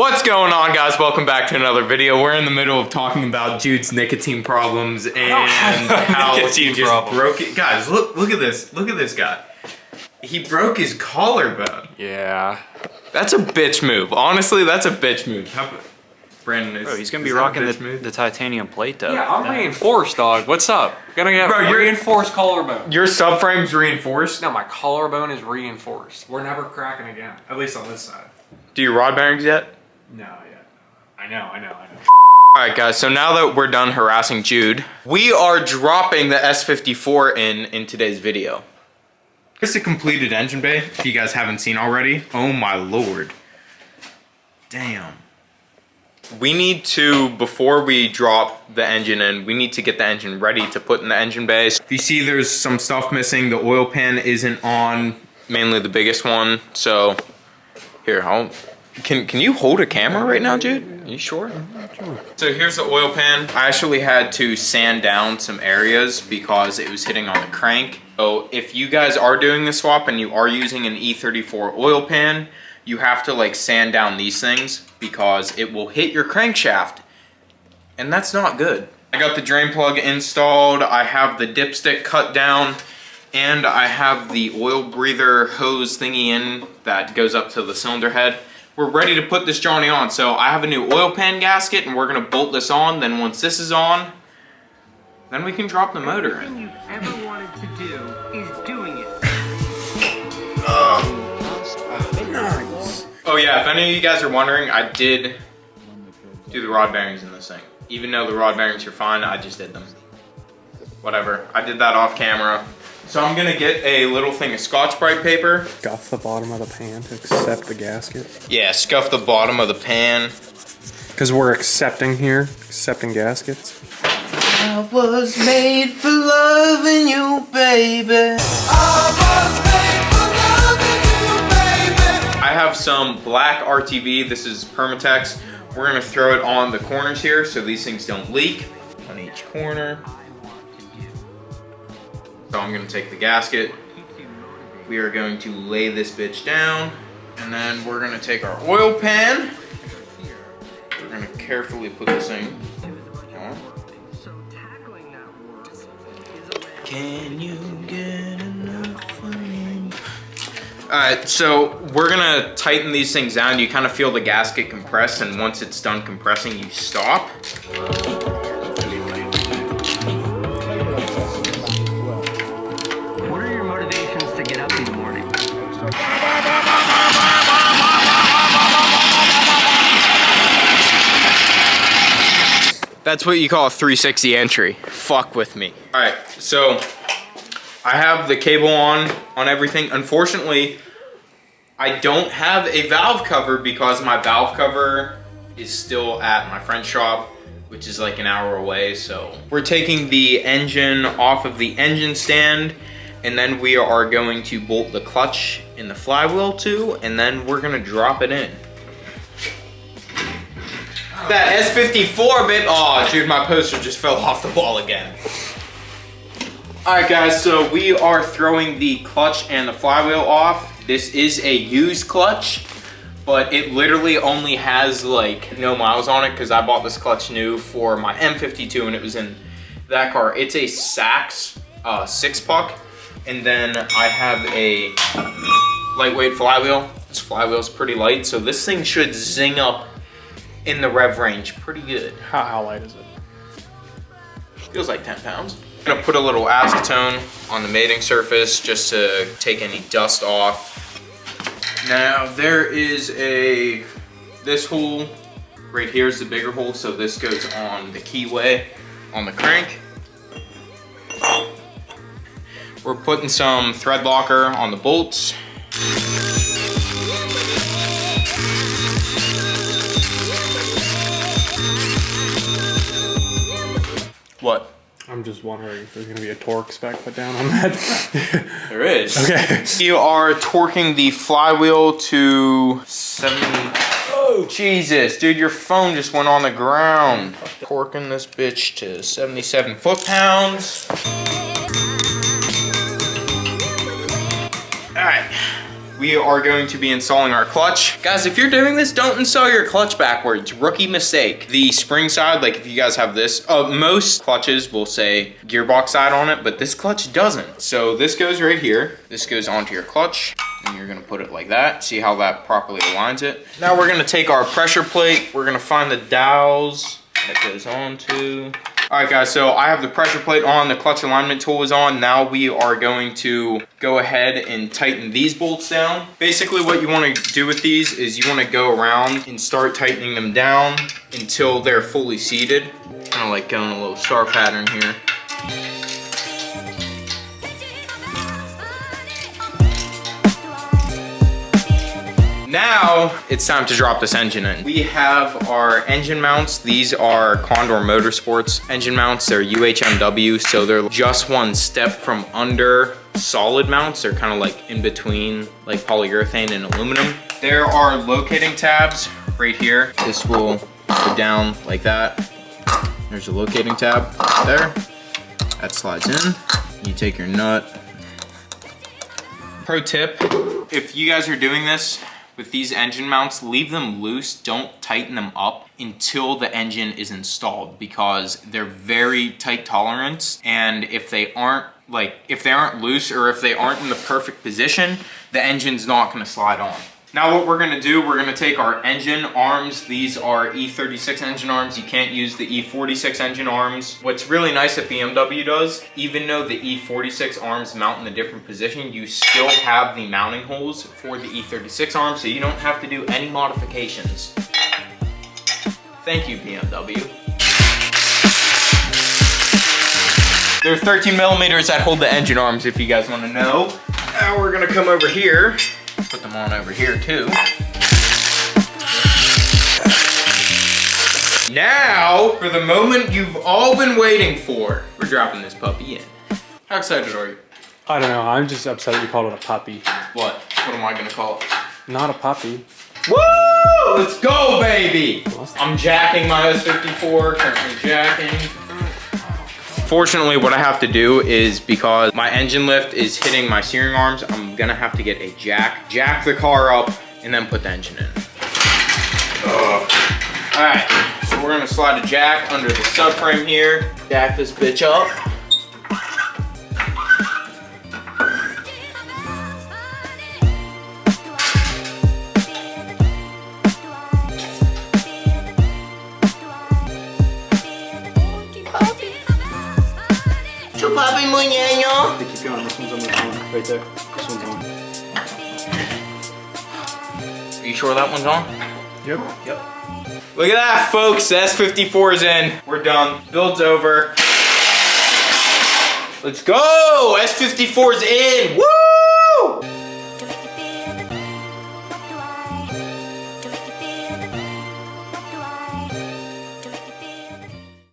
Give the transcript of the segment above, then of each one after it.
What's going on, guys? Welcome back to another video. We're in the middle of talking about Jude's nicotine problems and how he just broke it. Guys, look at this. Look at this guy. He broke his collarbone. Yeah. That's a bitch move. Honestly, that's a bitch move. Brandon, bro, he's gonna be rocking the titanium plate though. Yeah, I'm reinforced, dog. What's up? Gonna get reinforced collarbone. Your subframe's reinforced? No, my collarbone is reinforced. We're never cracking again. At least on this side. Do you rod bearings yet? No, yeah. I know. Alright guys, so now that we're done harassing Jude, we are dropping the S54 in today's video. It's a completed engine bay, if you guys haven't seen already. Oh my lord. Damn. We need to, before we drop the engine in, we need to get the engine ready to put in the engine bay. If you see there's some stuff missing, the oil pan isn't on, mainly the biggest one. So, here, can you hold a camera right now, Jude? Are you sure? Sure. So here's the oil pan. I actually had to sand down some areas because it was hitting on the crank. So if you guys are doing the swap and you are using an E34 oil pan, you have to like sand down these things because it will hit your crankshaft, and that's not good. I got the drain plug installed, I have the dipstick cut down, and I have the oil breather hose thingy in that goes up to the cylinder head. We're ready to put this Johnny on. So I have a new oil pan gasket and we're gonna bolt this on. Then once this is on, then we can drop the motor in. All you've ever wanted to do is doing it. Nice. Oh yeah, if any of you guys are wondering, I did do the rod bearings in this thing. Even though the rod bearings are fine, I just did them. Whatever, I did that off camera. So I'm gonna get a little thing of Scotch-Brite paper. Scuff the bottom of the pan to accept the gasket. Yeah, scuff the bottom of the pan. Because we're accepting gaskets. I was made for loving you, baby. I was made for loving you, baby. I have some black RTV. This is Permatex. We're gonna throw it on the corners here so these things don't leak on each corner. So I'm gonna take the gasket. We are going to lay this bitch down, and then we're gonna take our oil pan. We're gonna carefully put this thing on. Can you get enough of me? Alright, so we're gonna tighten these things down. You kind of feel the gasket compress, and once it's done compressing, you stop. That's what you call a 360 entry. Fuck with me. All right, so I have the cable on everything. Unfortunately, I don't have a valve cover because my valve cover is still at my friend's shop, which is like an hour away. So we're taking the engine off of the engine stand, and then we are going to bolt the clutch in the flywheel too, and then we're gonna drop it in. That S54, babe. Oh, dude, my poster just fell off the wall again. All right, guys, so we are throwing the clutch and the flywheel off. This is a used clutch, but it literally only has like no miles on it because I bought this clutch new for my M52 and it was in that car. It's a Sachs 6-puck, and then I have a lightweight flywheel. This flywheel's pretty light, so this thing should zing up in the rev range pretty good. How light is it? Feels like 10 pounds. I'm gonna put a little acetone on the mating surface just to take any dust off. Now there is this hole right here is the bigger hole, so this goes on the keyway on the crank. We're putting some thread locker on the bolts. What? I'm just wondering if there's gonna be a torque spec put down on that. There is. Okay. You are torquing the flywheel to 70. Oh, Jesus, dude, your phone just went on the ground. Torquing this bitch to 77 foot-pounds. All right, we are going to be installing our clutch. Guys, if you're doing this, don't install your clutch backwards. Rookie mistake. The spring side, like if you guys have this, most clutches will say gearbox side on it, but this clutch doesn't. So this goes right here. This goes onto your clutch. And you're gonna put it like that. See how that properly aligns it. Now we're gonna take our pressure plate. We're gonna find the dowels that goes onto. All right guys, so I have the pressure plate on, the clutch alignment tool is on. Now we are going to go ahead and tighten these bolts down. Basically what you wanna do with these is you wanna go around and start tightening them down until they're fully seated. Kind of like going a little star pattern here. Now it's time to drop this engine in. We have our engine mounts. These are Condor Motorsports engine mounts. They're UHMW, so they're just one step from under solid mounts. They're kind of like in between like polyurethane and aluminum. There are locating tabs right here. This will go down like that. There's a locating tab there. That slides in. You take your nut. Pro tip, if you guys are doing this, with these engine mounts, leave them loose. Don't tighten them up until the engine is installed because they're very tight tolerance. And if they aren't loose or if they aren't in the perfect position, the engine's not gonna slide on. Now what we're gonna do, we're gonna take our engine arms. These are E36 engine arms. You can't use the E46 engine arms. What's really nice that BMW does, even though the E46 arms mount in a different position, you still have the mounting holes for the E36 arms, so you don't have to do any modifications. Thank you, BMW. There are 13 millimeters that hold the engine arms, if you guys wanna know. Now we're gonna come over here. Put them on over here too. Now, for the moment you've all been waiting for, we're dropping this puppy in. How excited are you? I don't know. I'm just upset that you called it a puppy. What? What am I gonna call it? Not a puppy. Woo! Let's go, baby! I'm jacking my S54, currently jacking. Fortunately, what I have to do is because my engine lift is hitting my steering arms, I'm gonna have to get a jack the car up, and then put the engine in. All right, so we're gonna slide a jack under the subframe here, jack this bitch up. Papi muñeño. They keep going. This one's on the phone. Right there. This one's on. Are you sure that one's on? Yep. Look at that, folks. The S54's in. We're done. Build's over. Let's go. S54's in. Woo!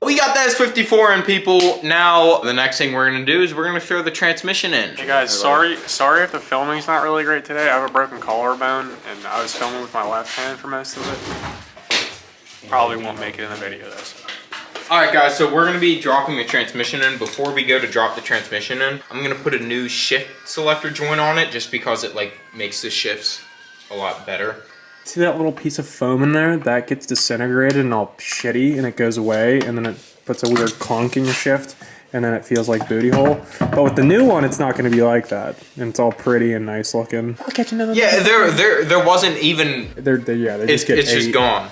We got the S54 in, people. Now, the next thing we're gonna do is we're gonna throw the transmission in. Hey guys, sorry if the filming's not really great today. I have a broken collarbone and I was filming with my left hand for most of it. Probably won't make it in the video though. So. All right guys, so we're gonna be dropping the transmission in. Before we go to drop the transmission in, I'm gonna put a new shift selector joint on it just because it like makes the shifts a lot better. See that little piece of foam in there? That gets disintegrated and all shitty and it goes away and then it puts a weird clunk in your shift and then it feels like booty hole. But with the new one, it's not gonna be like that. And it's all pretty and nice looking. I'll catch another. Yeah, there wasn't even, it's just gone.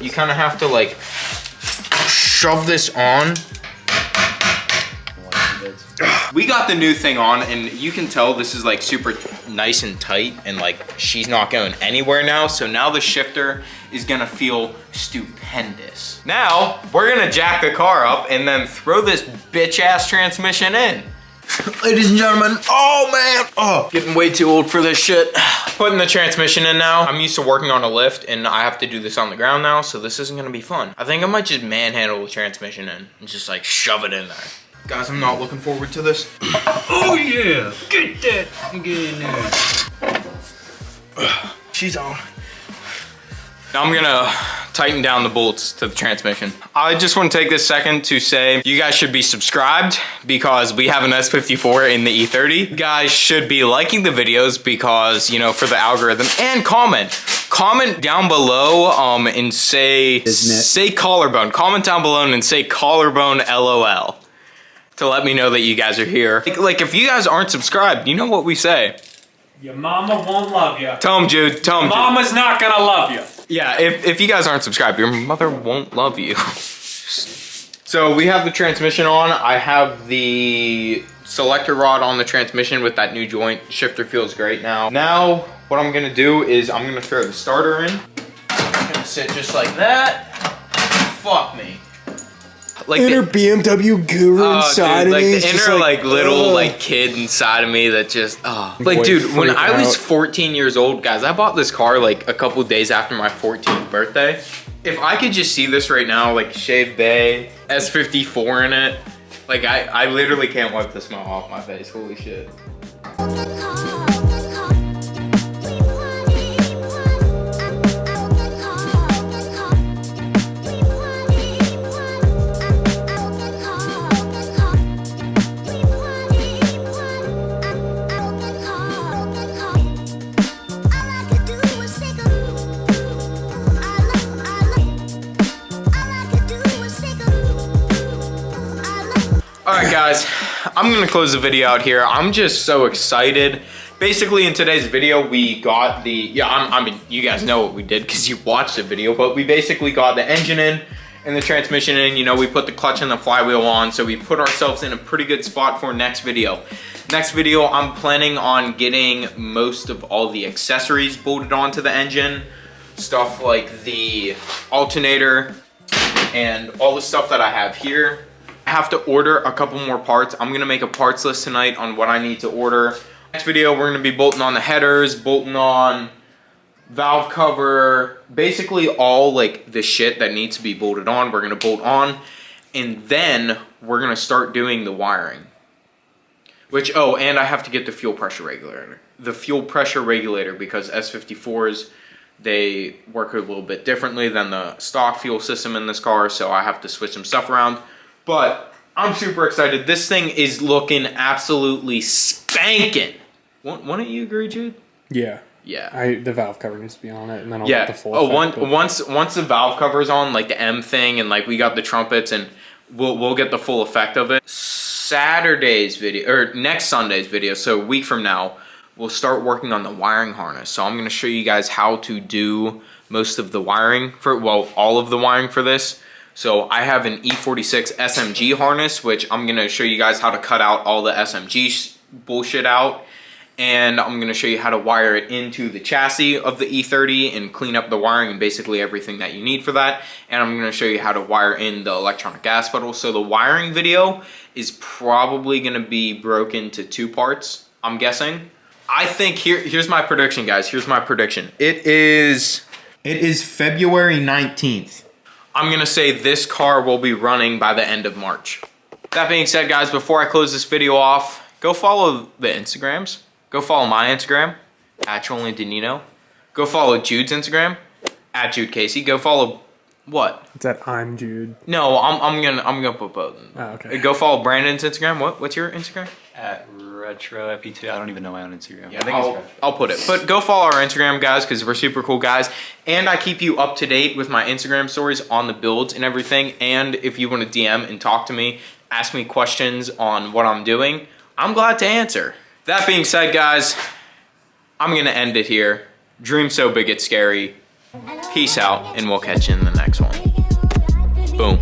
You kind of have to like shove this on. We got the new thing on and you can tell this is like super nice and tight and like she's not going anywhere now. So now the shifter is gonna feel stupendous. Now we're gonna jack the car up and then throw this bitch ass transmission in. Ladies and gentlemen, oh man, oh, getting way too old for this shit. Putting the transmission in now. I'm used to working on a lift and I have to do this on the ground now, so this isn't gonna be fun. I think I might just manhandle the transmission in and just like shove it in there. Guys, I'm not looking forward to this. Oh yeah, get that, get in there. She's on. Now I'm gonna tighten down the bolts to the transmission. I just want to take this second to say you guys should be subscribed because we have an S54 in the E30. You guys should be liking the videos because, you know, for the algorithm, and comment down below and say collarbone. Comment down below and say collarbone LOL to let me know that you guys are here. Like if you guys aren't subscribed, you know what we say. Your mama won't love you. Tell him, Jude. Tell him, Jude. Mama's not gonna love you. Yeah, if you guys aren't subscribed, your mother won't love you. So we have the transmission on. I have the selector rod on the transmission with that new joint. Shifter feels great now. Now, what I'm gonna do is I'm gonna throw the starter in. It's gonna sit just like that. Fuck me. Like inner BMW guru inside dude, of me. Like the inner like little like kid inside of me that just like dude, when I was 14 years old, guys, I bought this car like a couple days after my 14th birthday. If I could just see this right now, like shaved bay, S54 in it, like I literally can't wipe the smile off my face. Holy shit. Alright guys, I'm gonna close the video out here. I'm just so excited. Basically in today's video we got the, I mean you guys know what we did because you watched the video, but we basically got the engine in and the transmission in. You know, we put the clutch and the flywheel on, so we put ourselves in a pretty good spot for next video. Next video I'm planning on getting most of all the accessories bolted onto the engine. Stuff like the alternator and all the stuff that I have here. I have to order a couple more parts. I'm gonna make a parts list tonight on what I need to order. Next video, we're gonna be bolting on the headers, bolting on valve cover, basically all like the shit that needs to be bolted on, we're gonna bolt on. And then we're gonna start doing the wiring. Which, oh, and I have to get the fuel pressure regulator. The fuel pressure regulator, because S54s, they work a little bit differently than the stock fuel system in this car, so I have to switch some stuff around. But I'm super excited. This thing is looking absolutely spanking. Wouldn't you agree, Jude? Yeah. Yeah. The valve cover needs to be on it, and then I'll get the full effect, but once the valve cover's on, like the M thing, and like we got the trumpets, and we'll get the full effect of it. Saturday's video, or next Sunday's video, so a week from now, we'll start working on the wiring harness. So I'm gonna show you guys how to do most of the wiring for, well, all of the wiring for this. So I have an E46 SMG harness, which I'm gonna show you guys how to cut out all the SMG bullshit out. And I'm gonna show you how to wire it into the chassis of the E30 and clean up the wiring and basically everything that you need for that. And I'm gonna show you how to wire in the electronic gas pedal. So the wiring video is probably gonna be broken into two parts, I'm guessing. I think here's my prediction, guys. Here's my prediction. It is February 19th. I'm gonna say this car will be running by the end of March. That being said, guys, before I close this video off, go follow the Instagrams. Go follow my Instagram, @Julian Dinino. Go follow Jude's Instagram, @JudeCasey. Go follow what? it's that I'm Jude. No, I'm gonna put both. Oh, okay. Go follow Brandon's Instagram. What's your Instagram? @RetroFP2. I don't even know my own Instagram. Yeah, I'll put it. But go follow our Instagram, guys, because we're super cool guys. And I keep you up to date with my Instagram stories on the builds and everything. And if you want to DM and talk to me, ask me questions on what I'm doing, I'm glad to answer. That being said, guys, I'm going to end it here. Dream so big it's scary. Peace out, and we'll catch you in the next one. Boom.